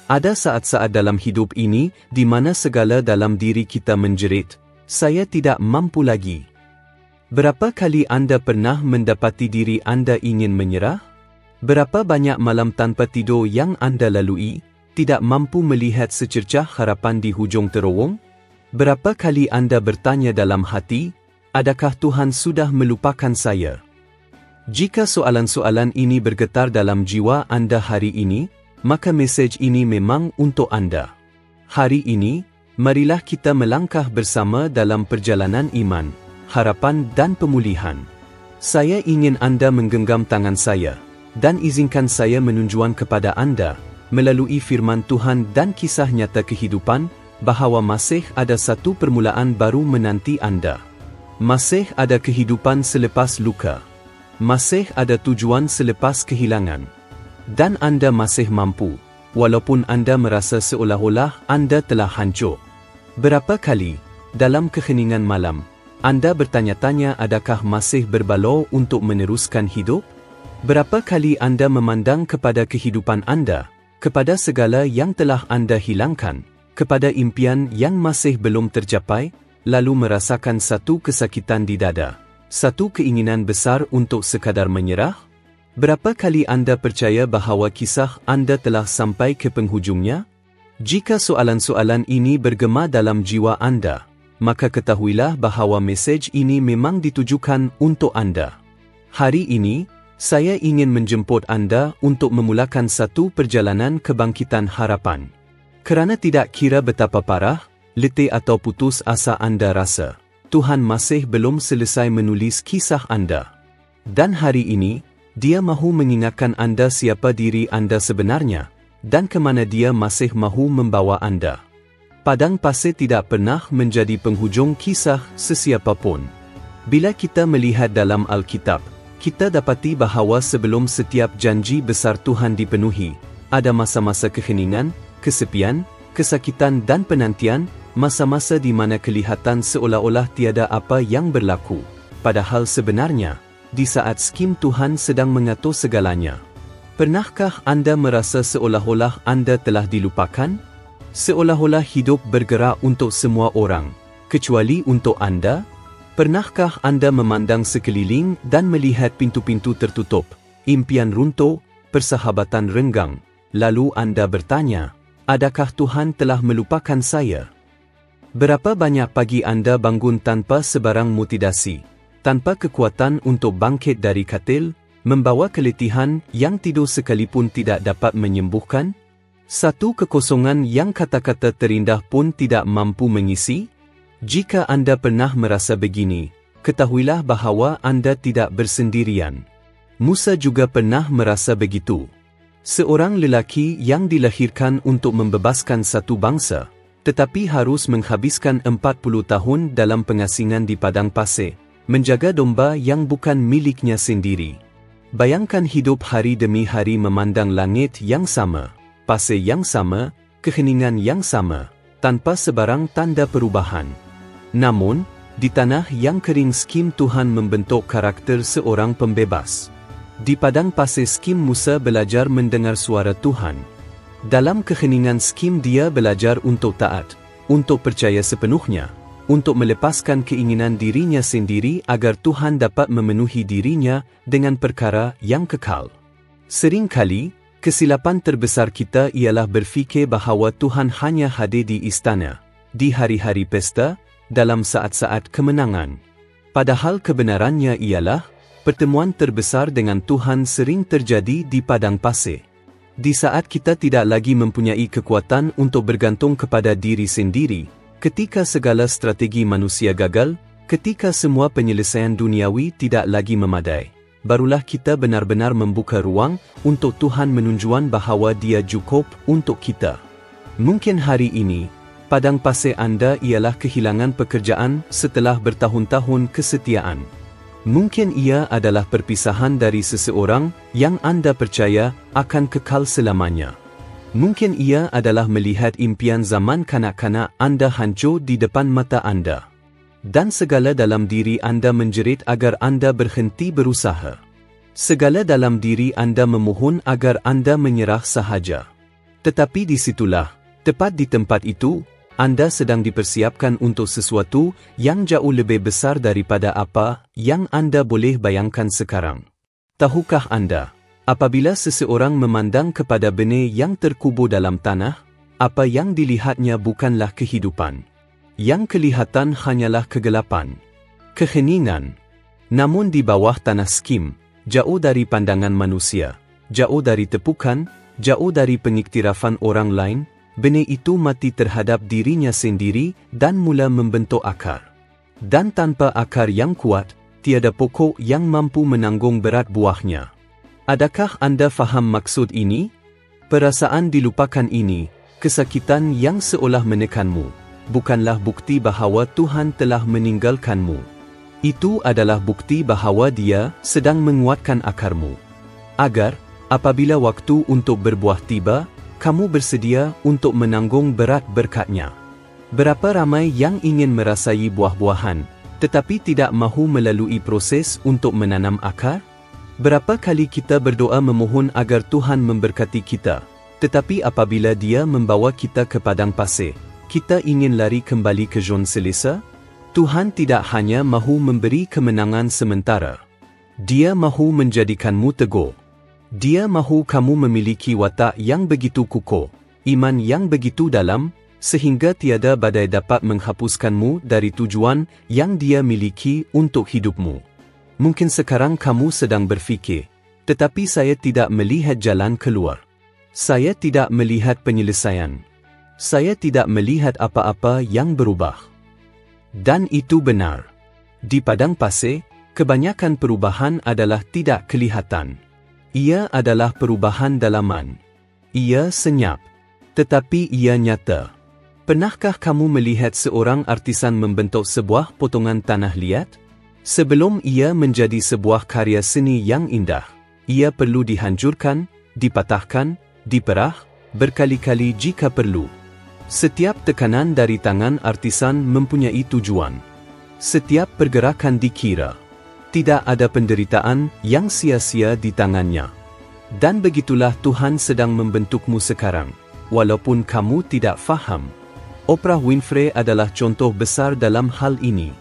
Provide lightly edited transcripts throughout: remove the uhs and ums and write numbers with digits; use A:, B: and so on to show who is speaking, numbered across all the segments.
A: Ada saat-saat dalam hidup ini di mana segala dalam diri kita menjerit, "Saya tidak mampu lagi." Berapa kali anda pernah mendapati diri anda ingin menyerah? Berapa banyak malam tanpa tidur yang anda lalui, tidak mampu melihat secercah harapan di hujung terowong? Berapa kali anda bertanya dalam hati, "Adakah Tuhan sudah melupakan saya?" Jika soalan-soalan ini bergetar dalam jiwa anda hari ini, maka mesej ini memang untuk anda. Hari ini, marilah kita melangkah bersama dalam perjalanan iman, harapan dan pemulihan. Saya ingin anda menggenggam tangan saya, dan izinkan saya menunjukkan kepada anda, melalui firman Tuhan dan kisah nyata kehidupan, bahawa masih ada satu permulaan baru menanti anda. Masih ada kehidupan selepas luka. Masih ada tujuan selepas kehilangan. Dan anda masih mampu, walaupun anda merasa seolah-olah anda telah hancur. Berapa kali, dalam keheningan malam, anda bertanya-tanya adakah masih berbaloi untuk meneruskan hidup? Berapa kali anda memandang kepada kehidupan anda, kepada segala yang telah anda hilangkan, kepada impian yang masih belum tercapai, lalu merasakan satu kesakitan di dada, satu keinginan besar untuk sekadar menyerah? Berapa kali anda percaya bahawa kisah anda telah sampai ke penghujungnya? Jika soalan-soalan ini bergema dalam jiwa anda, maka ketahuilah bahawa mesej ini memang ditujukan untuk anda. Hari ini, saya ingin menjemput anda untuk memulakan satu perjalanan kebangkitan harapan. Kerana tidak kira betapa parah, letih atau putus asa anda rasa, Tuhan masih belum selesai menulis kisah anda. Dan hari ini, Dia mahu mengingatkan anda siapa diri anda sebenarnya, dan ke mana Dia masih mahu membawa anda. Padang pasir tidak pernah menjadi penghujung kisah sesiapa pun. Bila kita melihat dalam Alkitab, kita dapati bahawa sebelum setiap janji besar Tuhan dipenuhi, ada masa-masa keheningan, kesepian, kesakitan dan penantian, masa-masa di mana kelihatan seolah-olah tiada apa yang berlaku. Padahal sebenarnya, di saat skim Tuhan sedang mengatur segalanya. Pernahkah anda merasa seolah-olah anda telah dilupakan? Seolah-olah hidup bergerak untuk semua orang, kecuali untuk anda? Pernahkah anda memandang sekeliling dan melihat pintu-pintu tertutup, impian runtuh, persahabatan renggang, lalu anda bertanya, "Adakah Tuhan telah melupakan saya?" Berapa banyak pagi anda bangun tanpa sebarang motivasi, tanpa kekuatan untuk bangkit dari katil, membawa keletihan yang tidur sekalipun tidak dapat menyembuhkan? Satu kekosongan yang kata-kata terindah pun tidak mampu mengisi? Jika anda pernah merasa begini, ketahuilah bahawa anda tidak bersendirian. Musa juga pernah merasa begitu. Seorang lelaki yang dilahirkan untuk membebaskan satu bangsa, tetapi harus menghabiskan 40 tahun dalam pengasingan di padang pasir, menjaga domba yang bukan miliknya sendiri. Bayangkan hidup hari demi hari memandang langit yang sama, pasir yang sama, keheningan yang sama, tanpa sebarang tanda perubahan. Namun, di tanah yang kering skim Tuhan membentuk karakter seorang pembebas. Di padang pasir skim Musa belajar mendengar suara Tuhan. Dalam keheningan skim dia belajar untuk taat, untuk percaya sepenuhnya, untuk melepaskan keinginan dirinya sendiri agar Tuhan dapat memenuhi dirinya dengan perkara yang kekal. Seringkali, kesilapan terbesar kita ialah berfikir bahawa Tuhan hanya hadir di istana, di hari-hari pesta, dalam saat-saat kemenangan. Padahal kebenarannya ialah, pertemuan terbesar dengan Tuhan sering terjadi di padang pasir. Di saat kita tidak lagi mempunyai kekuatan untuk bergantung kepada diri sendiri, ketika segala strategi manusia gagal, ketika semua penyelesaian duniawi tidak lagi memadai, barulah kita benar-benar membuka ruang untuk Tuhan menunjukkan bahawa Dia cukup untuk kita. Mungkin hari ini, padang pasir anda ialah kehilangan pekerjaan setelah bertahun-tahun kesetiaan. Mungkin ia adalah perpisahan dari seseorang yang anda percaya akan kekal selamanya. Mungkin ia adalah melihat impian zaman kanak-kanak anda hancur di depan mata anda. Dan segala dalam diri anda menjerit agar anda berhenti berusaha. Segala dalam diri anda memohon agar anda menyerah sahaja. Tetapi di situlah, tepat di tempat itu, Anda sedang dipersiapkan untuk sesuatu yang jauh lebih besar daripada apa yang Anda boleh bayangkan sekarang. Tahukah Anda, apabila seseorang memandang kepada benih yang terkubur dalam tanah, apa yang dilihatnya bukanlah kehidupan. Yang kelihatan hanyalah kegelapan, keheningan. Namun di bawah tanah skim, jauh dari pandangan manusia, jauh dari tepukan, jauh dari pengiktirafan orang lain, benih itu mati terhadap dirinya sendiri dan mula membentuk akar. Dan tanpa akar yang kuat, tiada pokok yang mampu menanggung berat buahnya. Adakah Anda faham maksud ini? Perasaan dilupakan ini, kesakitan yang seolah menekanmu, bukanlah bukti bahawa Tuhan telah meninggalkanmu. Itu adalah bukti bahawa Dia sedang menguatkan akarmu. Agar, apabila waktu untuk berbuah tiba, kamu bersedia untuk menanggung berat berkat-Nya. Berapa ramai yang ingin merasai buah-buahan, tetapi tidak mahu melalui proses untuk menanam akar? Berapa kali kita berdoa memohon agar Tuhan memberkati kita, tetapi apabila Dia membawa kita ke padang pasir, kita ingin lari kembali ke zon selesa? Tuhan tidak hanya mahu memberi kemenangan sementara. Dia mahu menjadikanmu teguh. Dia mahu kamu memiliki watak yang begitu kukuh, iman yang begitu dalam, sehingga tiada badai dapat menghapuskanmu dari tujuan yang Dia miliki untuk hidupmu. Mungkin sekarang kamu sedang berfikir, tetapi saya tidak melihat jalan keluar. Saya tidak melihat penyelesaian. Saya tidak melihat apa-apa yang berubah. Dan itu benar. Di padang pasir, kebanyakan perubahan adalah tidak kelihatan. Ia adalah perubahan dalaman. Ia senyap, tetapi ia nyata. Pernahkah kamu melihat seorang artisan membentuk sebuah potongan tanah liat? Sebelum ia menjadi sebuah karya seni yang indah, ia perlu dihancurkan, dipatahkan, diperah, berkali-kali jika perlu. Setiap tekanan dari tangan artisan mempunyai tujuan. Setiap pergerakan dikira. Tidak ada penderitaan yang sia-sia di tangannya. Dan begitulah Tuhan sedang membentukmu sekarang, walaupun kamu tidak faham. Oprah Winfrey adalah contoh besar dalam hal ini.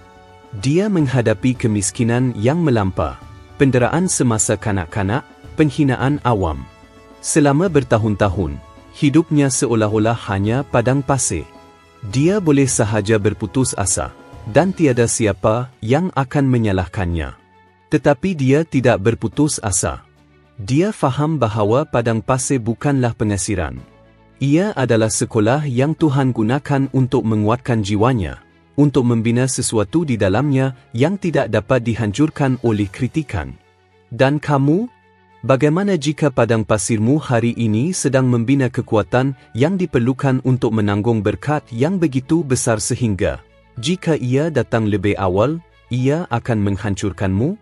A: Dia menghadapi kemiskinan yang melampau, penderaan semasa kanak-kanak, penghinaan awam. Selama bertahun-tahun, hidupnya seolah-olah hanya padang pasir. Dia boleh sahaja berputus asa, dan tiada siapa yang akan menyalahkannya. Tetapi dia tidak berputus asa. Dia faham bahawa padang pasir bukanlah pengasiran. Ia adalah sekolah yang Tuhan gunakan untuk menguatkan jiwanya, untuk membina sesuatu di dalamnya yang tidak dapat dihancurkan oleh kritikan. Dan kamu? Bagaimana jika padang pasirmu hari ini sedang membina kekuatan yang diperlukan untuk menanggung berkat yang begitu besar sehingga, jika ia datang lebih awal, ia akan menghancurkanmu?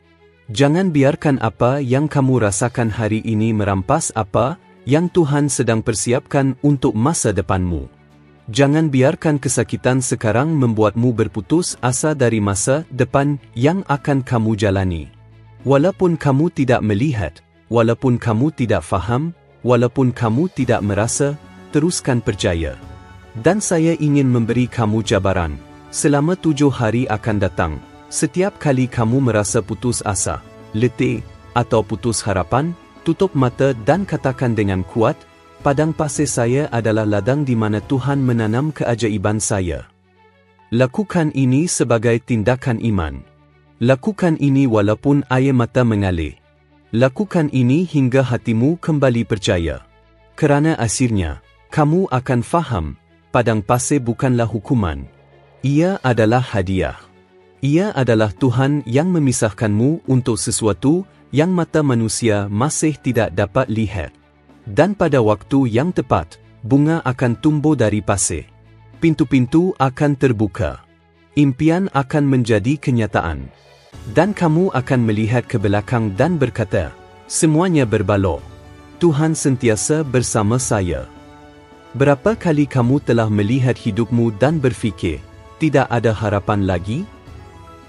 A: Jangan biarkan apa yang kamu rasakan hari ini merampas apa yang Tuhan sedang persiapkan untuk masa depanmu. Jangan biarkan kesakitan sekarang membuatmu berputus asa dari masa depan yang akan kamu jalani. Walaupun kamu tidak melihat, walaupun kamu tidak faham, walaupun kamu tidak merasa, teruskan percaya. Dan saya ingin memberi kamu cabaran. Selama 7 hari akan datang, setiap kali kamu merasa putus asa, letih, atau putus harapan, tutup mata dan katakan dengan kuat, padang pasir saya adalah ladang di mana Tuhan menanam keajaiban saya. Lakukan ini sebagai tindakan iman. Lakukan ini walaupun air mata mengalir. Lakukan ini hingga hatimu kembali percaya. Kerana akhirnya, kamu akan faham, padang pasir bukanlah hukuman. Ia adalah hadiah. Ia adalah Tuhan yang memisahkanmu untuk sesuatu yang mata manusia masih tidak dapat lihat. Dan pada waktu yang tepat, bunga akan tumbuh dari pasir. Pintu-pintu akan terbuka. Impian akan menjadi kenyataan. Dan kamu akan melihat ke belakang dan berkata, semuanya berbaloi. Tuhan sentiasa bersama saya. Berapa kali kamu telah melihat hidupmu dan berfikir, tidak ada harapan lagi?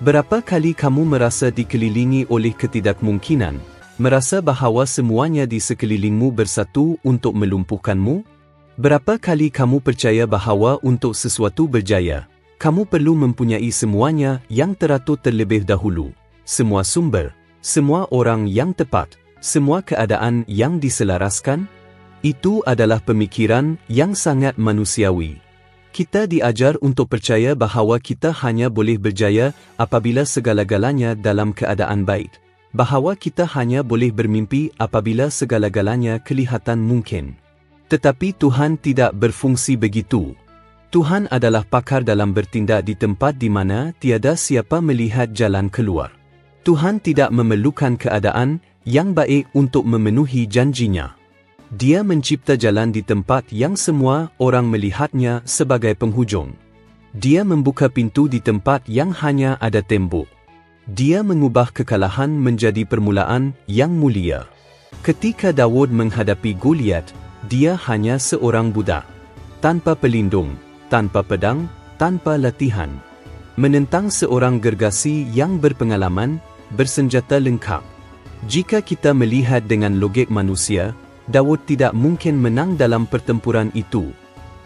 A: Berapa kali kamu merasa dikelilingi oleh ketidakmungkinan, merasa bahawa semuanya di sekelilingmu bersatu untuk melumpuhkanmu? Berapa kali kamu percaya bahawa untuk sesuatu berjaya, kamu perlu mempunyai semuanya yang teratur terlebih dahulu, semua sumber, semua orang yang tepat, semua keadaan yang diselaraskan? Itu adalah pemikiran yang sangat manusiawi. Kita diajar untuk percaya bahawa kita hanya boleh berjaya apabila segala-galanya dalam keadaan baik, bahawa kita hanya boleh bermimpi apabila segala-galanya kelihatan mungkin. Tetapi Tuhan tidak berfungsi begitu. Tuhan adalah pakar dalam bertindak di tempat di mana tiada siapa melihat jalan keluar. Tuhan tidak memerlukan keadaan yang baik untuk memenuhi janjinya. Dia mencipta jalan di tempat yang semua orang melihatnya sebagai penghujung. Dia membuka pintu di tempat yang hanya ada tembok. Dia mengubah kekalahan menjadi permulaan yang mulia. Ketika Daud menghadapi Goliat, dia hanya seorang budak, tanpa pelindung, tanpa pedang, tanpa latihan, menentang seorang gergasi yang berpengalaman, bersenjata lengkap. Jika kita melihat dengan logik manusia, Daud tidak mungkin menang dalam pertempuran itu.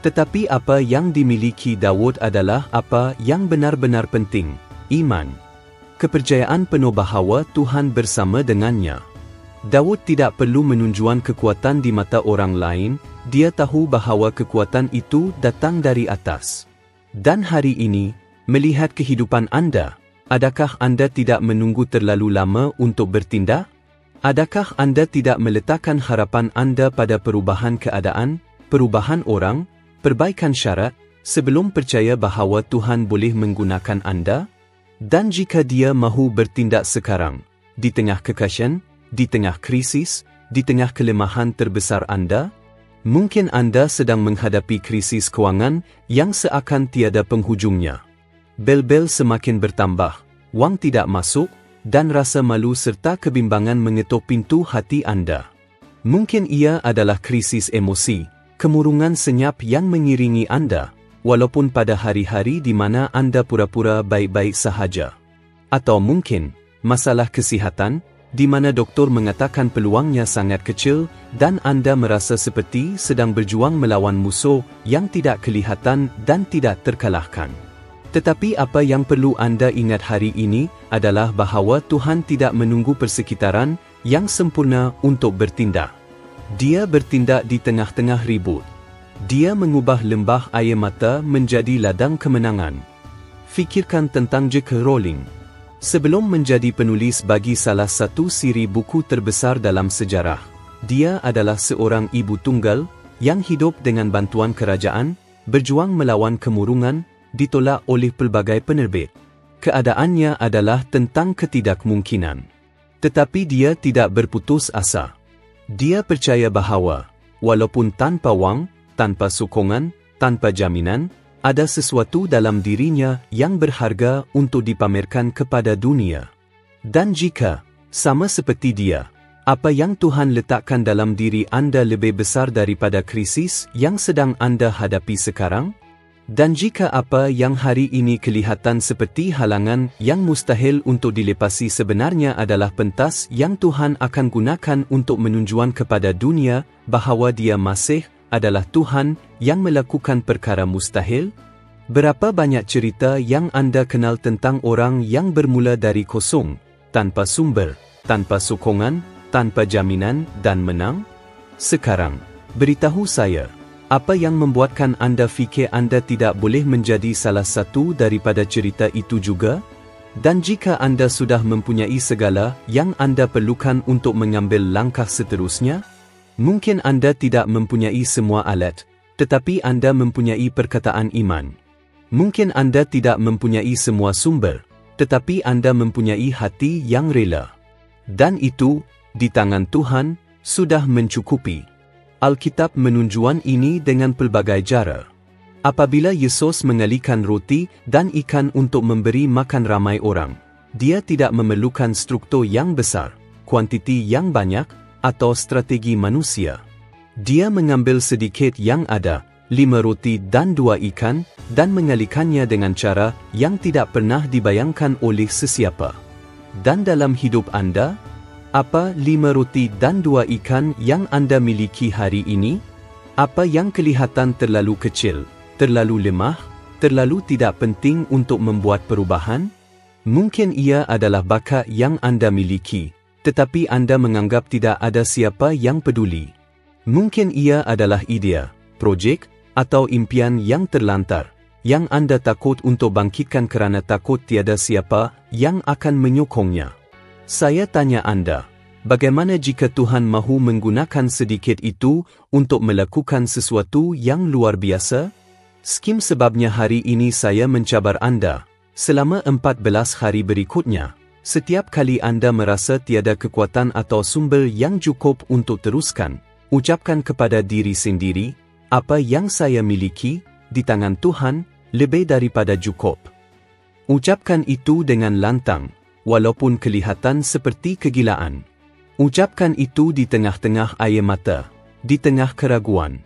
A: Tetapi apa yang dimiliki Daud adalah apa yang benar-benar penting, iman. Kepercayaan penuh bahawa Tuhan bersama dengannya. Daud tidak perlu menunjukkan kekuatan di mata orang lain, dia tahu bahawa kekuatan itu datang dari atas. Dan hari ini, melihat kehidupan anda, adakah anda tidak menunggu terlalu lama untuk bertindak? Adakah anda tidak meletakkan harapan anda pada perubahan keadaan, perubahan orang, perbaikan syarat, sebelum percaya bahawa Tuhan boleh menggunakan anda? Dan jika dia mahu bertindak sekarang, di tengah kekasian, di tengah krisis, di tengah kelemahan terbesar anda, mungkin anda sedang menghadapi krisis kewangan yang seakan tiada penghujungnya. Bel-bel semakin bertambah, wang tidak masuk, dan rasa malu serta kebimbangan mengetuk pintu hati anda. Mungkin ia adalah krisis emosi, kemurungan senyap yang mengiringi anda, walaupun pada hari-hari di mana anda pura-pura baik-baik sahaja. Atau mungkin, masalah kesihatan, di mana doktor mengatakan peluangnya sangat kecil dan anda merasa seperti sedang berjuang melawan musuh yang tidak kelihatan dan tidak terkalahkan. Tetapi apa yang perlu anda ingat hari ini adalah bahawa Tuhan tidak menunggu persekitaran yang sempurna untuk bertindak. Dia bertindak di tengah-tengah ribut. Dia mengubah lembah air mata menjadi ladang kemenangan. Fikirkan tentang J.K. Rowling. Sebelum menjadi penulis bagi salah satu siri buku terbesar dalam sejarah, dia adalah seorang ibu tunggal yang hidup dengan bantuan kerajaan, berjuang melawan kemurungan, ditolak oleh pelbagai penerbit. Keadaannya adalah tentang ketidakmungkinan. Tetapi dia tidak berputus asa. Dia percaya bahawa, walaupun tanpa wang, tanpa sokongan, tanpa jaminan, ada sesuatu dalam dirinya yang berharga untuk dipamerkan kepada dunia. Dan jika, sama seperti dia, apa yang Tuhan letakkan dalam diri anda lebih besar daripada krisis yang sedang anda hadapi sekarang? Dan jika apa yang hari ini kelihatan seperti halangan yang mustahil untuk dilepasi sebenarnya adalah pentas yang Tuhan akan gunakan untuk menunjukkan kepada dunia bahawa Dia masih adalah Tuhan yang melakukan perkara mustahil? Berapa banyak cerita yang anda kenal tentang orang yang bermula dari kosong, tanpa sumber, tanpa sokongan, tanpa jaminan dan menang? Sekarang, beritahu saya, apa yang membuatkan anda fikir anda tidak boleh menjadi salah satu daripada cerita itu juga? Dan jika anda sudah mempunyai segala yang anda perlukan untuk mengambil langkah seterusnya, mungkin anda tidak mempunyai semua alat, tetapi anda mempunyai perkataan iman. Mungkin anda tidak mempunyai semua sumber, tetapi anda mempunyai hati yang rela. Dan itu, di tangan Tuhan, sudah mencukupi. Alkitab menunjukkan ini dengan pelbagai cara. Apabila Yesus mengalihkan roti dan ikan untuk memberi makan ramai orang, Dia tidak memerlukan struktur yang besar, kuantiti yang banyak, atau strategi manusia. Dia mengambil sedikit yang ada, 5 roti dan 2 ikan, dan mengalihkannya dengan cara yang tidak pernah dibayangkan oleh sesiapa. Dan dalam hidup anda, apa 5 roti dan 2 ikan yang anda miliki hari ini? Apa yang kelihatan terlalu kecil, terlalu lemah, terlalu tidak penting untuk membuat perubahan? Mungkin ia adalah bakat yang anda miliki, tetapi anda menganggap tidak ada siapa yang peduli. Mungkin ia adalah idea, projek, atau impian yang terlantar, yang anda takut untuk bangkitkan kerana takut tiada siapa yang akan menyokongnya. Saya tanya anda, bagaimana jika Tuhan mahu menggunakan sedikit itu untuk melakukan sesuatu yang luar biasa? Skim sebabnya hari ini saya mencabar anda, selama 14 hari berikutnya, setiap kali anda merasa tiada kekuatan atau sumber yang cukup untuk teruskan, ucapkan kepada diri sendiri, apa yang saya miliki, di tangan Tuhan, lebih daripada cukup. Ucapkan itu dengan lantang, walaupun kelihatan seperti kegilaan. Ucapkan itu di tengah-tengah air mata, di tengah keraguan.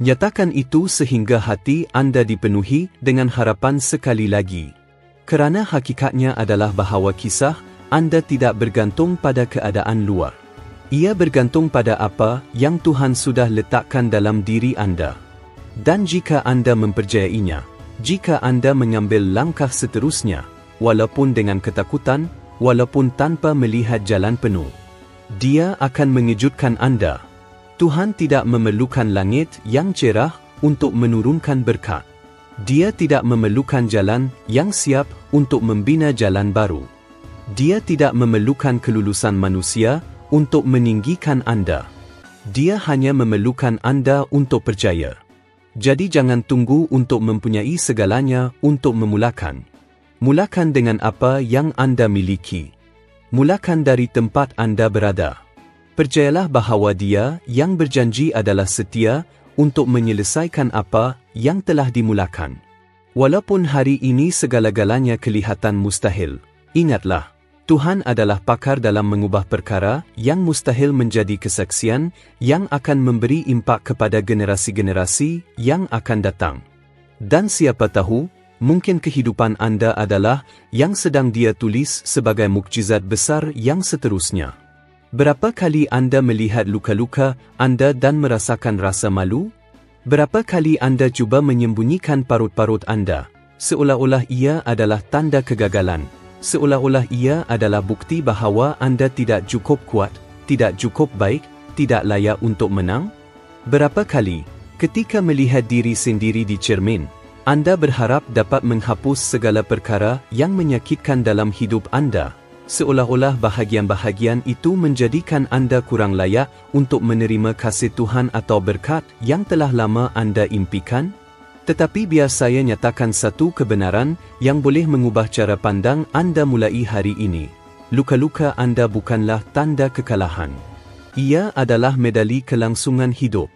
A: Nyatakan itu sehingga hati anda dipenuhi dengan harapan sekali lagi. Kerana hakikatnya adalah bahawa kisah anda tidak bergantung pada keadaan luar. Ia bergantung pada apa yang Tuhan sudah letakkan dalam diri anda. Dan jika anda mempercayainya, jika anda mengambil langkah seterusnya, walaupun dengan ketakutan, walaupun tanpa melihat jalan penuh, Dia akan mengejutkan anda. Tuhan tidak memerlukan langit yang cerah untuk menurunkan berkat. Dia tidak memerlukan jalan yang siap untuk membina jalan baru. Dia tidak memerlukan kelulusan manusia untuk meninggikan anda. Dia hanya memerlukan anda untuk percaya. Jadi jangan tunggu untuk mempunyai segalanya untuk memulakan. Mulakan dengan apa yang anda miliki. Mulakan dari tempat anda berada. Percayalah bahawa Dia yang berjanji adalah setia untuk menyelesaikan apa yang telah dimulakan. Walaupun hari ini segala-galanya kelihatan mustahil, ingatlah, Tuhan adalah pakar dalam mengubah perkara yang mustahil menjadi kesaksian yang akan memberi impak kepada generasi-generasi yang akan datang. Dan siapa tahu, mungkin kehidupan anda adalah yang sedang Dia tulis sebagai mukjizat besar yang seterusnya. Berapa kali anda melihat luka-luka anda dan merasakan rasa malu? Berapa kali anda cuba menyembunyikan parut-parut anda, seolah-olah ia adalah tanda kegagalan, seolah-olah ia adalah bukti bahawa anda tidak cukup kuat, tidak cukup baik, tidak layak untuk menang? Berapa kali, ketika melihat diri sendiri di cermin, anda berharap dapat menghapus segala perkara yang menyakitkan dalam hidup anda, seolah-olah bahagian-bahagian itu menjadikan anda kurang layak untuk menerima kasih Tuhan atau berkat yang telah lama anda impikan? Tetapi biar saya nyatakan satu kebenaran yang boleh mengubah cara pandang anda mulai hari ini. Luka-luka anda bukanlah tanda kekalahan. Ia adalah medali kelangsungan hidup.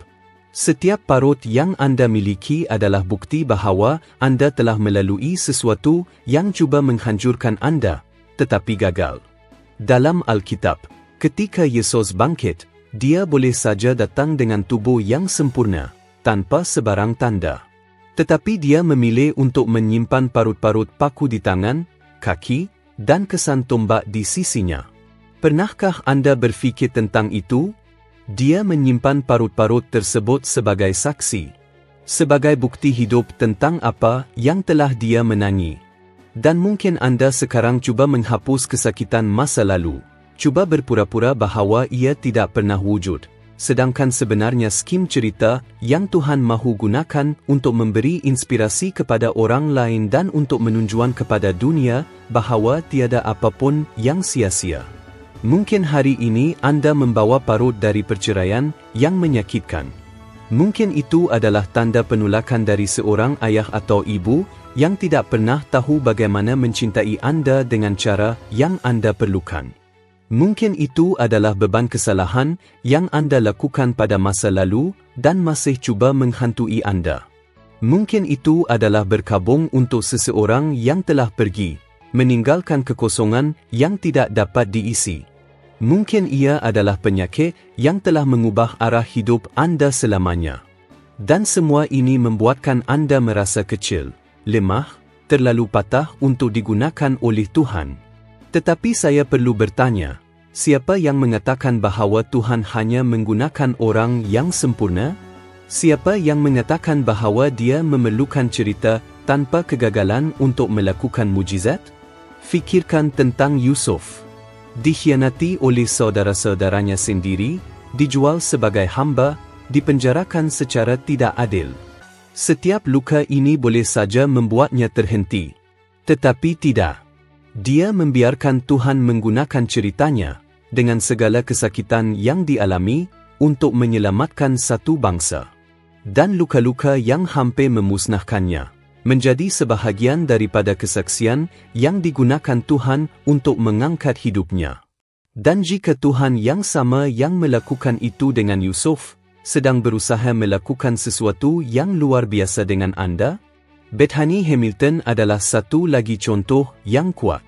A: Setiap parut yang anda miliki adalah bukti bahawa anda telah melalui sesuatu yang cuba menghancurkan anda, tetapi gagal. Dalam Alkitab, ketika Yesus bangkit, Dia boleh saja datang dengan tubuh yang sempurna, tanpa sebarang tanda. Tetapi Dia memilih untuk menyimpan parut-parut paku di tangan, kaki, dan kesan tombak di sisinya. Pernahkah anda berfikir tentang itu? Dia menyimpan parut-parut tersebut sebagai saksi, sebagai bukti hidup tentang apa yang telah Dia menangi. Dan mungkin anda sekarang cuba menghapus kesakitan masa lalu, cuba berpura-pura bahawa ia tidak pernah wujud, sedangkan sebenarnya skim cerita yang Tuhan mahu gunakan untuk memberi inspirasi kepada orang lain dan untuk menunjukkan kepada dunia bahawa tiada apapun yang sia-sia. Mungkin hari ini anda membawa parut dari perceraian yang menyakitkan. Mungkin itu adalah tanda penolakan dari seorang ayah atau ibu yang tidak pernah tahu bagaimana mencintai anda dengan cara yang anda perlukan. Mungkin itu adalah beban kesalahan yang anda lakukan pada masa lalu dan masih cuba menghantui anda. Mungkin itu adalah berkabung untuk seseorang yang telah pergi, meninggalkan kekosongan yang tidak dapat diisi. Mungkin ia adalah penyakit yang telah mengubah arah hidup anda selamanya. Dan semua ini membuatkan anda merasa kecil, lemah, terlalu patah untuk digunakan oleh Tuhan. Tetapi saya perlu bertanya, siapa yang mengatakan bahawa Tuhan hanya menggunakan orang yang sempurna? Siapa yang mengatakan bahawa dia memerlukan cerita tanpa kegagalan untuk melakukan mujizat? Fikirkan tentang Yusuf. Dikhianati oleh saudara-saudaranya sendiri, dijual sebagai hamba, dipenjarakan secara tidak adil. Setiap luka ini boleh saja membuatnya terhenti. Tetapi tidak. Dia membiarkan Tuhan menggunakan ceritanya, dengan segala kesakitan yang dialami, untuk menyelamatkan satu bangsa. Dan luka-luka yang hampir memusnahkannya, menjadi sebahagian daripada kesaksian yang digunakan Tuhan untuk mengangkat hidupnya. Dan jika Tuhan yang sama yang melakukan itu dengan Yusuf, sedang berusaha melakukan sesuatu yang luar biasa dengan anda, Bethany Hamilton adalah satu lagi contoh yang kuat.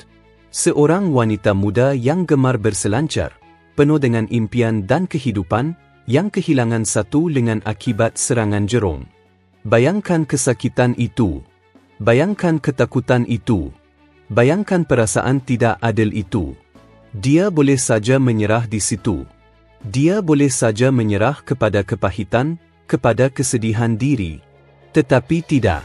A: Seorang wanita muda yang gemar berselancar, penuh dengan impian dan kehidupan, yang kehilangan satu lengan akibat serangan jerung. Bayangkan kesakitan itu. Bayangkan ketakutan itu. Bayangkan perasaan tidak adil itu. Dia boleh saja menyerah di situ. Dia boleh saja menyerah kepada kepahitan, kepada kesedihan diri. Tetapi tidak.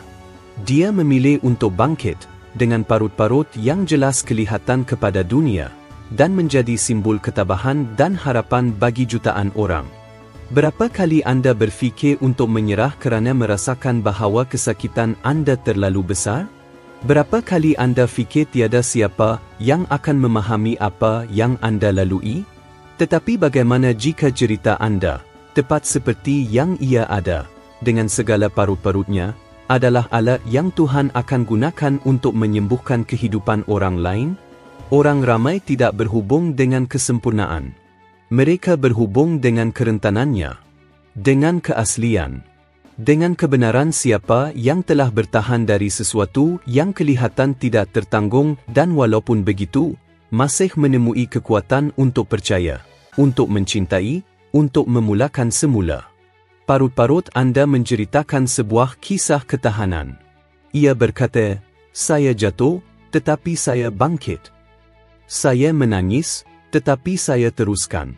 A: Dia memilih untuk bangkit, dengan parut-parut yang jelas kelihatan kepada dunia, dan menjadi simbol ketabahan dan harapan bagi jutaan orang. Berapa kali anda berfikir untuk menyerah kerana merasakan bahawa kesakitan anda terlalu besar? Berapa kali anda fikir tiada siapa yang akan memahami apa yang anda lalui? Tetapi bagaimana jika cerita anda, tepat seperti yang ia ada, dengan segala parut-parutnya, adalah alat yang Tuhan akan gunakan untuk menyembuhkan kehidupan orang lain? Orang ramai tidak berhubung dengan kesempurnaan. Mereka berhubung dengan kerentanannya, dengan keaslian, dengan kebenaran siapa yang telah bertahan dari sesuatu yang kelihatan tidak tertanggung dan walaupun begitu, masih menemui kekuatan untuk percaya, untuk mencintai, untuk memulakan semula. Parut-parut anda menceritakan sebuah kisah ketahanan. Ia berkata, saya jatuh, tetapi saya bangkit. Saya menangis, tetapi saya teruskan.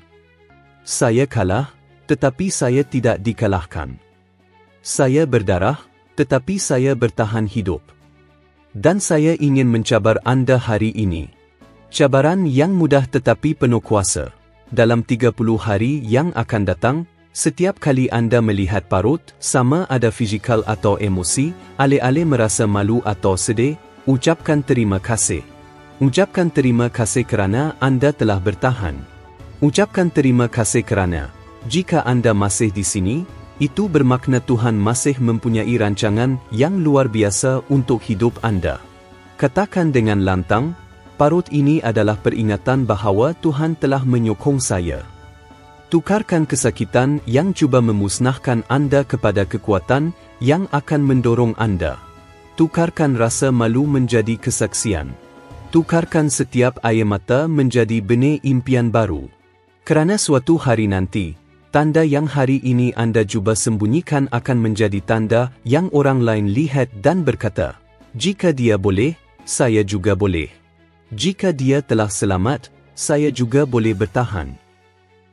A: Saya kalah, tetapi saya tidak dikalahkan. Saya berdarah, tetapi saya bertahan hidup. Dan saya ingin mencabar anda hari ini. Cabaran yang mudah tetapi penuh kuasa. Dalam 30 hari yang akan datang, setiap kali anda melihat parut, sama ada fizikal atau emosi, alih-alih merasa malu atau sedih, ucapkan terima kasih. Ucapkan terima kasih kerana anda telah bertahan. Ucapkan terima kasih kerana, jika anda masih di sini, itu bermakna Tuhan masih mempunyai rancangan yang luar biasa untuk hidup anda. Katakan dengan lantang, parut ini adalah peringatan bahawa Tuhan telah menyokong saya. Tukarkan kesakitan yang cuba memusnahkan anda kepada kekuatan yang akan mendorong anda. Tukarkan rasa malu menjadi kesaksian. Tukarkan setiap air mata menjadi benih impian baru. Kerana suatu hari nanti, tanda yang hari ini anda cuba sembunyikan akan menjadi tanda yang orang lain lihat dan berkata, jika dia boleh, saya juga boleh. Jika dia telah selamat, saya juga boleh bertahan.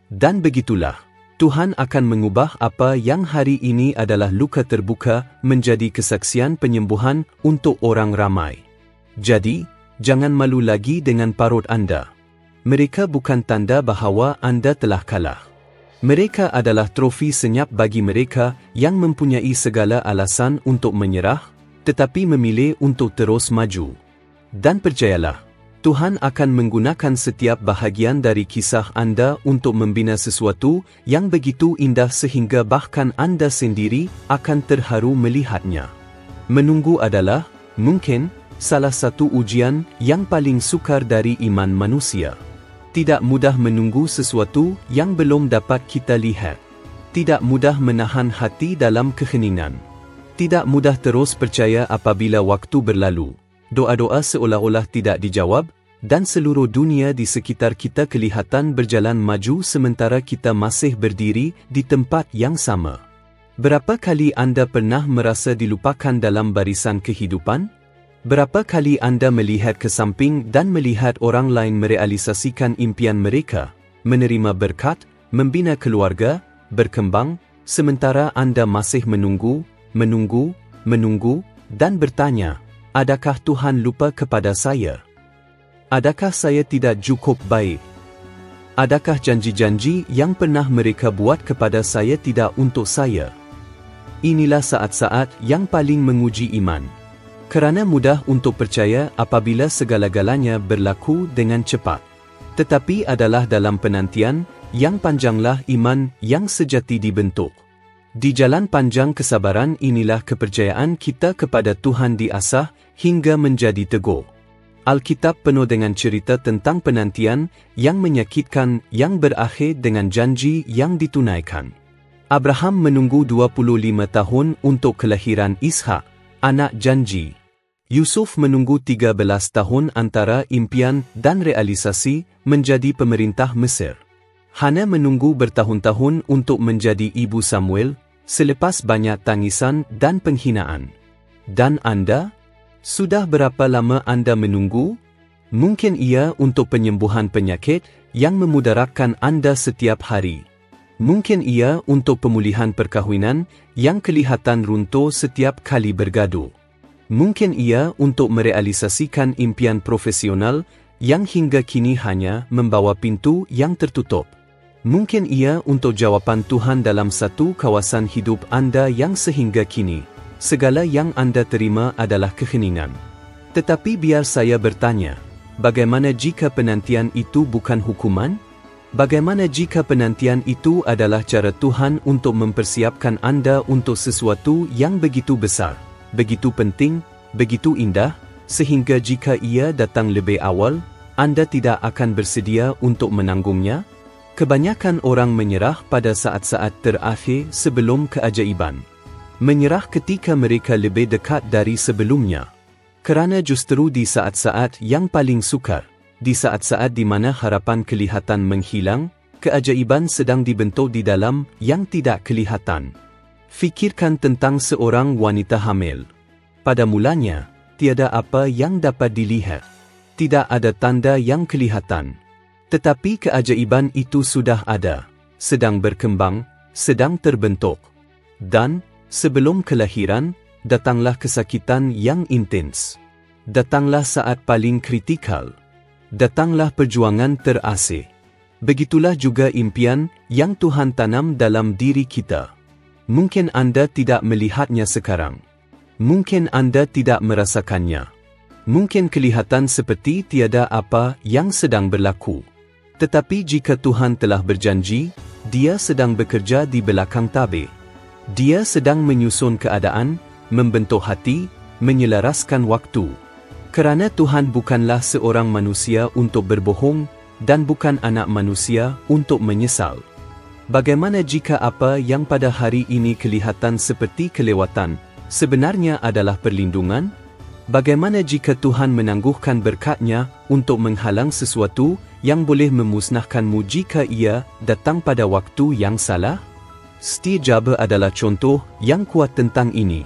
A: Dan begitulah, Tuhan akan mengubah apa yang hari ini adalah luka terbuka menjadi kesaksian penyembuhan untuk orang ramai. Jadi, jangan malu lagi dengan parut anda. Mereka bukan tanda bahawa anda telah kalah. Mereka adalah trofi senyap bagi mereka yang mempunyai segala alasan untuk menyerah, tetapi memilih untuk terus maju. Dan percayalah, Tuhan akan menggunakan setiap bahagian dari kisah anda untuk membina sesuatu yang begitu indah sehingga bahkan anda sendiri akan terharu melihatnya. Menunggu adalah, mungkin, salah satu ujian yang paling sukar dari iman manusia. Tidak mudah menunggu sesuatu yang belum dapat kita lihat. Tidak mudah menahan hati dalam keheningan. Tidak mudah terus percaya apabila waktu berlalu. Doa-doa seolah-olah tidak dijawab, dan seluruh dunia di sekitar kita kelihatan berjalan maju sementara kita masih berdiri di tempat yang sama. Berapa kali anda pernah merasa dilupakan dalam barisan kehidupan? Berapa kali anda melihat ke samping dan melihat orang lain merealisasikan impian mereka, menerima berkat, membina keluarga, berkembang, sementara Anda masih menunggu, dan bertanya, adakah Tuhan lupa kepada saya? Adakah saya tidak cukup baik? Adakah janji-janji yang pernah mereka buat kepada saya tidak untuk saya? Inilah saat-saat yang paling menguji iman. Kerana mudah untuk percaya apabila segala-galanya berlaku dengan cepat. Tetapi adalah dalam penantian yang panjanglah iman yang sejati dibentuk. Di jalan panjang kesabaran inilah kepercayaan kita kepada Tuhan diasah hingga menjadi teguh. Alkitab penuh dengan cerita tentang penantian yang menyakitkan yang berakhir dengan janji yang ditunaikan. Abraham menunggu 25 tahun untuk kelahiran Ishak, anak janji. Yusuf menunggu 13 tahun antara impian dan realisasi menjadi pemerintah Mesir. Hana menunggu bertahun-tahun untuk menjadi ibu Samuel, selepas banyak tangisan dan penghinaan. Dan Anda? Sudah berapa lama Anda menunggu? Mungkin ia untuk penyembuhan penyakit yang memudaratkan Anda setiap hari. Mungkin ia untuk pemulihan perkahwinan yang kelihatan runtuh setiap kali bergaduh. Mungkin ia untuk merealisasikan impian profesional yang hingga kini hanya membawa pintu yang tertutup. Mungkin ia untuk jawapan Tuhan dalam satu kawasan hidup Anda yang sehingga kini segala yang Anda terima adalah keheningan. Tetapi biar saya bertanya, bagaimana jika penantian itu bukan hukuman? Bagaimana jika penantian itu adalah cara Tuhan untuk mempersiapkan Anda untuk sesuatu yang begitu besar, begitu penting, begitu indah, sehingga jika ia datang lebih awal, Anda tidak akan bersedia untuk menanggungnya? Kebanyakan orang menyerah pada saat-saat terakhir sebelum keajaiban. Menyerah ketika mereka lebih dekat dari sebelumnya. Kerana justru di saat-saat yang paling sukar, di saat-saat di mana harapan kelihatan menghilang, keajaiban sedang dibentuk di dalam yang tidak kelihatan. Fikirkan tentang seorang wanita hamil. Pada mulanya, tiada apa yang dapat dilihat. Tidak ada tanda yang kelihatan. Tetapi keajaiban itu sudah ada, sedang berkembang, sedang terbentuk. Dan sebelum kelahiran, datanglah kesakitan yang intens. Datanglah saat paling kritikal. Datanglah perjuangan terasih. Begitulah juga impian yang Tuhan tanam dalam diri kita. Mungkin Anda tidak melihatnya sekarang. Mungkin Anda tidak merasakannya. Mungkin kelihatan seperti tiada apa yang sedang berlaku. Tetapi jika Tuhan telah berjanji, Dia sedang bekerja di belakang tabir. Dia sedang menyusun keadaan, membentuk hati, menyelaraskan waktu. Kerana Tuhan bukanlah seorang manusia untuk berbohong dan bukan anak manusia untuk menyesal. Bagaimana jika apa yang pada hari ini kelihatan seperti kelewatan, sebenarnya adalah perlindungan? Bagaimana jika Tuhan menangguhkan berkat-Nya untuk menghalang sesuatu yang boleh memusnahkanmu jika ia datang pada waktu yang salah? Steve Jobs adalah contoh yang kuat tentang ini.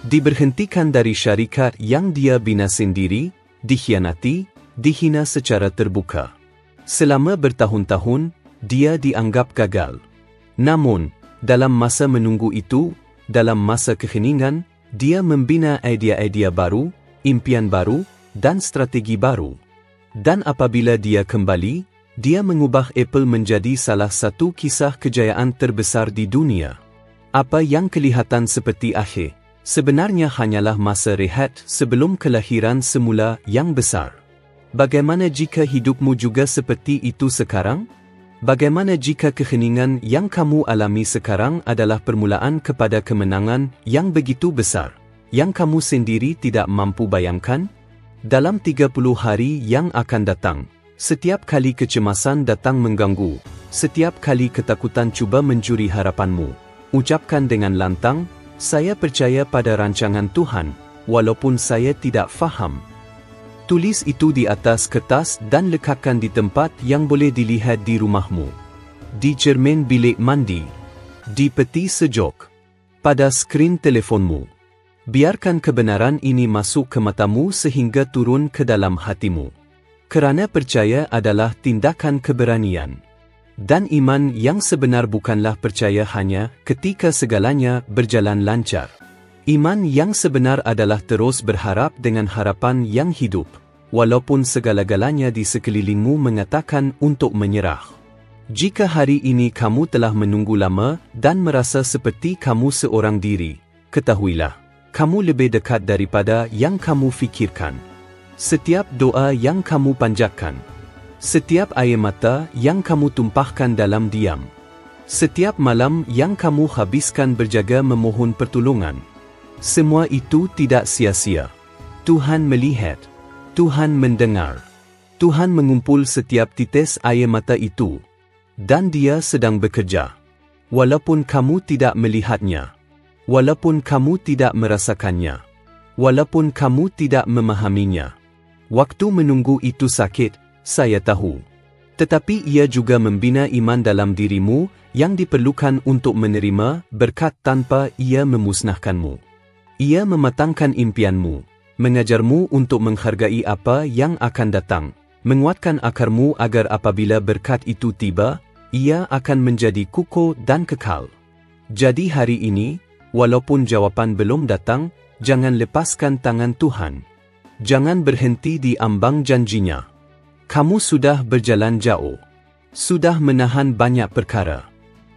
A: Diberhentikan dari syarikat yang dia bina sendiri, dikhianati, dihina secara terbuka. Selama bertahun-tahun, dia dianggap gagal. Namun, dalam masa menunggu itu, dalam masa keheningan, dia membina idea-idea baru, impian baru, dan strategi baru. Dan apabila dia kembali, dia mengubah Apple menjadi salah satu kisah kejayaan terbesar di dunia. Apa yang kelihatan seperti akhir, sebenarnya hanyalah masa rehat sebelum kelahiran semula yang besar. Bagaimana jika hidupmu juga seperti itu sekarang? Bagaimana jika keheningan yang kamu alami sekarang adalah permulaan kepada kemenangan yang begitu besar, yang kamu sendiri tidak mampu bayangkan? Dalam 30 hari yang akan datang, setiap kali kecemasan datang mengganggu, setiap kali ketakutan cuba mencuri harapanmu, ucapkan dengan lantang, saya percaya pada rancangan Tuhan, walaupun saya tidak faham. Tulis itu di atas kertas dan letakkan di tempat yang boleh dilihat di rumahmu. Di cermin bilik mandi. Di peti sejuk. Pada skrin telefonmu. Biarkan kebenaran ini masuk ke matamu sehingga turun ke dalam hatimu. Kerana percaya adalah tindakan keberanian. Dan iman yang sebenar bukanlah percaya hanya ketika segalanya berjalan lancar. Iman yang sebenar adalah terus berharap dengan harapan yang hidup, walaupun segala-galanya di sekelilingmu mengatakan untuk menyerah. Jika hari ini kamu telah menunggu lama dan merasa seperti kamu seorang diri, ketahuilah, kamu lebih dekat daripada yang kamu fikirkan. Setiap doa yang kamu panjatkan, setiap air mata yang kamu tumpahkan dalam diam, setiap malam yang kamu habiskan berjaga memohon pertolongan, semua itu tidak sia-sia. Tuhan melihat, Tuhan mendengar, Tuhan mengumpul setiap titis air mata itu, dan Dia sedang bekerja. Walaupun kamu tidak melihatnya, walaupun kamu tidak merasakannya, walaupun kamu tidak memahaminya. Waktu menunggu itu sakit, saya tahu. Tetapi ia juga membina iman dalam dirimu yang diperlukan untuk menerima berkat tanpa ia memusnahkanmu. Ia mematangkan impianmu, mengajarmu untuk menghargai apa yang akan datang, menguatkan akarmu agar apabila berkat itu tiba, ia akan menjadi kukuh dan kekal. Jadi hari ini, walaupun jawapan belum datang, jangan lepaskan tangan Tuhan. Jangan berhenti di ambang janjinya. Kamu sudah berjalan jauh, sudah menahan banyak perkara,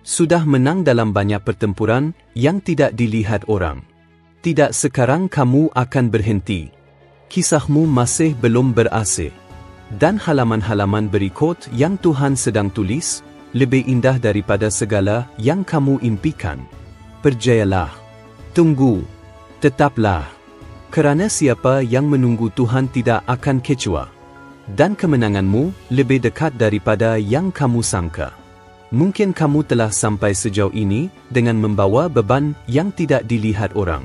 A: sudah menang dalam banyak pertempuran yang tidak dilihat orang. Tidak sekarang kamu akan berhenti. Kisahmu masih belum berakhir. Dan halaman-halaman berikut yang Tuhan sedang tulis, lebih indah daripada segala yang kamu impikan. Percayalah, tunggu, tetaplah. Kerana siapa yang menunggu Tuhan tidak akan kecewa. Dan kemenanganmu lebih dekat daripada yang kamu sangka. Mungkin kamu telah sampai sejauh ini dengan membawa beban yang tidak dilihat orang.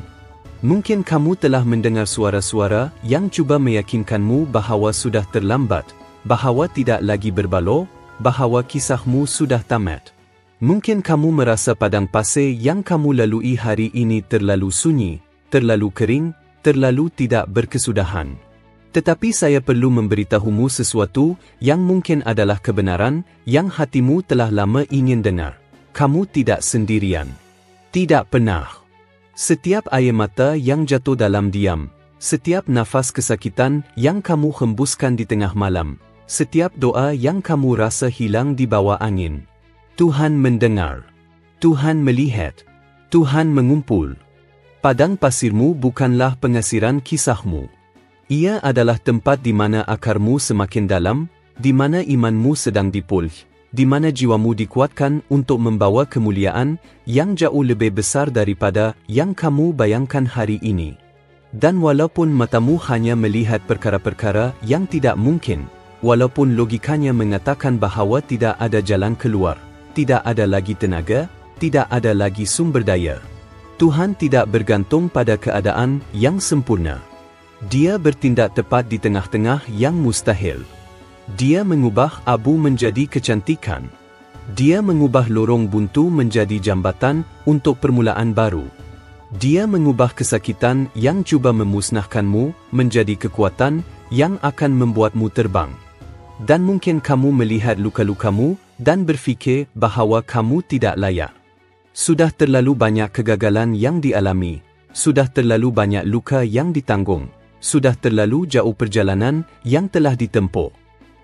A: Mungkin kamu telah mendengar suara-suara yang cuba meyakinkanmu bahawa sudah terlambat, bahawa tidak lagi berbaloi, bahawa kisahmu sudah tamat. Mungkin kamu merasa padang pasir yang kamu lalui hari ini terlalu sunyi, terlalu kering, terlalu tidak berkesudahan. Tetapi saya perlu memberitahumu sesuatu yang mungkin adalah kebenaran yang hatimu telah lama ingin dengar. Kamu tidak sendirian. Tidak pernah. Setiap air mata yang jatuh dalam diam, setiap nafas kesakitan yang kamu hembuskan di tengah malam, setiap doa yang kamu rasa hilang di bawah angin, Tuhan mendengar. Tuhan melihat. Tuhan mengumpul. Padang pasirmu bukanlah pengasiran kisahmu. Ia adalah tempat di mana akarmu semakin dalam, di mana imanmu sedang dipulih, di mana jiwamu dikuatkan untuk membawa kemuliaan yang jauh lebih besar daripada yang kamu bayangkan hari ini. Dan walaupun matamu hanya melihat perkara-perkara yang tidak mungkin, walaupun logikanya mengatakan bahawa tidak ada jalan keluar, tidak ada lagi tenaga, tidak ada lagi sumber daya, Tuhan tidak bergantung pada keadaan yang sempurna. Dia bertindak tepat di tengah-tengah yang mustahil. Dia mengubah abu menjadi kecantikan. Dia mengubah lorong buntu menjadi jambatan untuk permulaan baru. Dia mengubah kesakitan yang cuba memusnahkanmu menjadi kekuatan yang akan membuatmu terbang. Dan mungkin kamu melihat luka-lukamu dan berfikir bahawa kamu tidak layak. Sudah terlalu banyak kegagalan yang dialami, sudah terlalu banyak luka yang ditanggung, sudah terlalu jauh perjalanan yang telah ditempuh.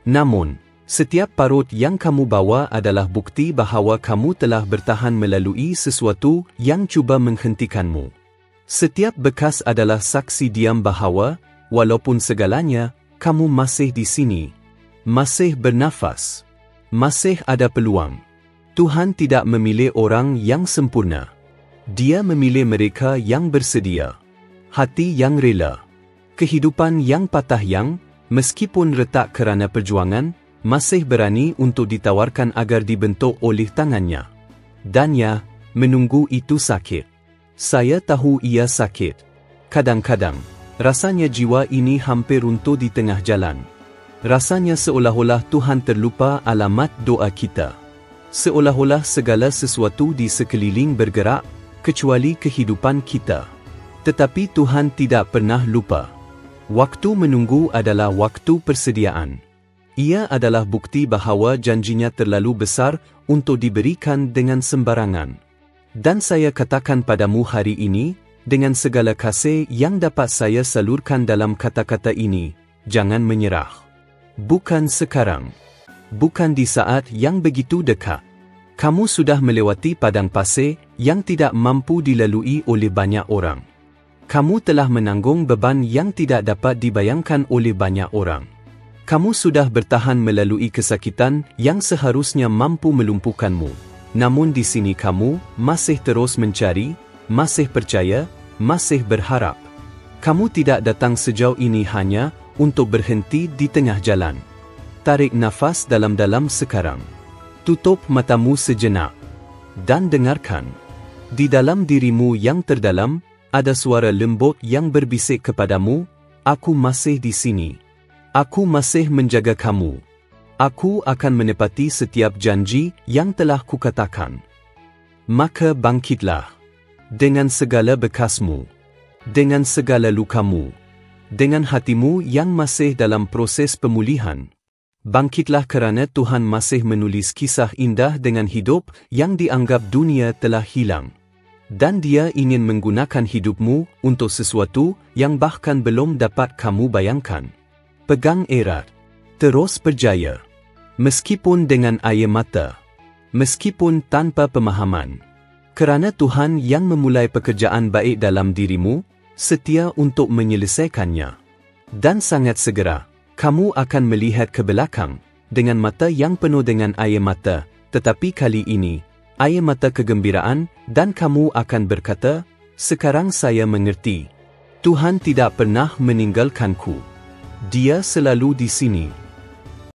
A: Namun, setiap parut yang kamu bawa adalah bukti bahawa kamu telah bertahan melalui sesuatu yang cuba menghentikanmu. Setiap bekas adalah saksi diam bahawa, walaupun segalanya, kamu masih di sini, masih bernafas, masih ada peluang. Tuhan tidak memilih orang yang sempurna. Dia memilih mereka yang bersedia, hati yang rela, kehidupan yang patah yang, meskipun retak kerana perjuangan, masih berani untuk ditawarkan agar dibentuk oleh tangannya. Dan ya, menunggu itu sakit. Saya tahu ia sakit. Kadang-kadang, rasanya jiwa ini hampir runtuh di tengah jalan. Rasanya seolah-olah Tuhan terlupa alamat doa kita. Seolah-olah segala sesuatu di sekeliling bergerak, kecuali kehidupan kita. Tetapi Tuhan tidak pernah lupa. Waktu menunggu adalah waktu persediaan. Ia adalah bukti bahawa janjinya terlalu besar untuk diberikan dengan sembarangan. Dan saya katakan padamu hari ini, dengan segala kasih yang dapat saya salurkan dalam kata-kata ini, jangan menyerah. Bukan sekarang. Bukan di saat yang begitu dekat. Kamu sudah melewati padang pasir yang tidak mampu dilalui oleh banyak orang. Kamu telah menanggung beban yang tidak dapat dibayangkan oleh banyak orang. Kamu sudah bertahan melalui kesakitan yang seharusnya mampu melumpuhkanmu. Namun di sini kamu masih terus mencari, masih percaya, masih berharap. Kamu tidak datang sejauh ini hanya untuk berhenti di tengah jalan. Tarik nafas dalam-dalam sekarang. Tutup matamu sejenak. Dan dengarkan. Di dalam dirimu yang terdalam, ada suara lembut yang berbisik kepadamu, "Aku masih di sini. Aku masih menjaga kamu. Aku akan menepati setiap janji yang telah kukatakan." Maka bangkitlah. Dengan segala bekasmu. Dengan segala lukamu. Dengan hatimu yang masih dalam proses pemulihan. Bangkitlah kerana Tuhan masih menulis kisah indah dengan hidup yang dianggap dunia telah hilang. Dan Dia ingin menggunakan hidupmu untuk sesuatu yang bahkan belum dapat kamu bayangkan. Pegang erat. Terus berjaya. Meskipun dengan air mata. Meskipun tanpa pemahaman. Kerana Tuhan yang memulai pekerjaan baik dalam dirimu, setia untuk menyelesaikannya. Dan sangat segera, kamu akan melihat ke belakang, dengan mata yang penuh dengan air mata, tetapi kali ini, air mata kegembiraan, dan kamu akan berkata, "Sekarang saya mengerti. Tuhan tidak pernah meninggalkanku. Dia selalu di sini."